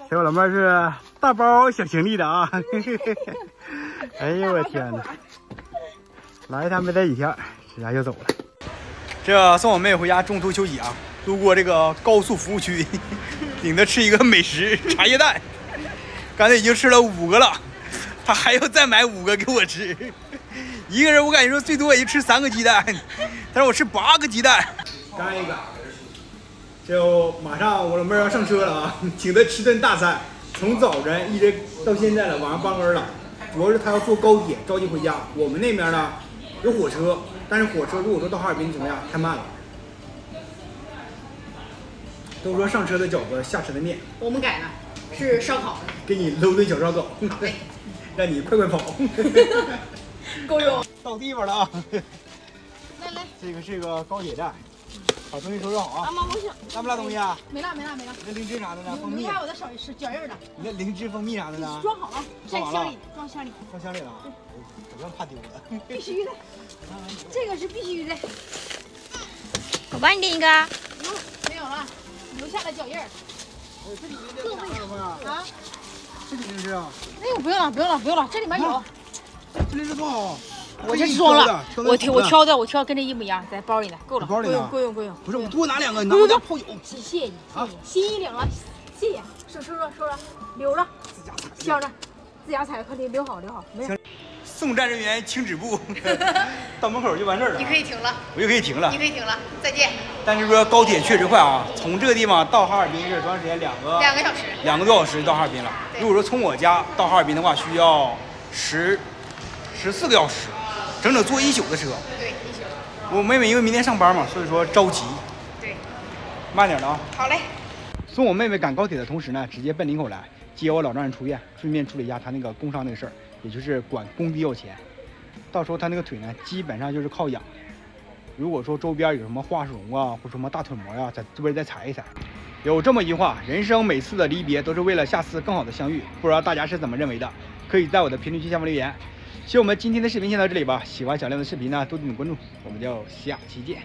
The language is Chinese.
这我老妹儿是大包小行李的啊！哎呦我天哪！来一趟没待几天，这家就走了。这送我妹回家中途休息啊，路过这个高速服务区，领她吃一个美食茶叶蛋。刚才已经吃了5个了，她还要再买5个给我吃。一个人我感觉说最多也就吃3个鸡蛋，但是我吃8个鸡蛋。干一个。就马上我老妹儿要上车了啊，请她吃顿大餐，从早晨一直到现在了，晚上8更了。主要是她要坐高铁，着急回家。我们那边呢有火车，但是火车如果说到哈尔滨怎么样，太慢了。都说上车的饺子，下车的面，我们改了，是烧烤，给你搂顿小烧烤，让你快快跑。够用。到地方了啊！来，这个是个高铁站。把东西收拾好啊！妈，我想拉不拉东西啊？没拉。那灵芝啥的呢？蜂蜜。你看我的手是脚印的。你那灵芝、蜂蜜啥的呢？装好了，在箱里，装箱里。装箱里了。我要怕丢了。必须的，这个是必须的。我帮你订一个。没有了，留下了脚印。这里面啊？这里灵芝啊？哎呦，不用了，这里面有。这灵芝多好。我这是装了，我挑的跟这一模一样，在包里呢，够了，够用。不是我多拿2个，你拿我家泡酒。谢谢你啊，心意领了，谢谢。收着，留着，箱着，自家采，快留好，没事。送站人员请止步，到门口就完事儿了。你可以停了，我就可以停了。你可以停了，再见。但是说高铁确实快啊，从这个地方到哈尔滨是多长时间？2个小时，2个多小时到哈尔滨了。如果说从我家到哈尔滨的话，需要14个小时。整坐1宿的车，对，1宿。我妹妹因为明天上班嘛，所以说着急。对，慢点的啊。好嘞。送我妹妹赶高铁的同时呢，直接奔林口来接我老丈人出院，顺便处理一下他那个工伤那个事儿，也就是管工地要钱。到时候他那个腿呢，基本上就是靠养。如果说周边有什么化绒啊，或者什么大腿膜呀，在这边再踩一踩。有这么一句话，人生每次的离别都是为了下次更好的相遇，不知道大家是怎么认为的？可以在我的评论区下方留言。希望我们今天的视频先到这里吧，喜欢小亮的视频呢，多点关注，我们就下期见。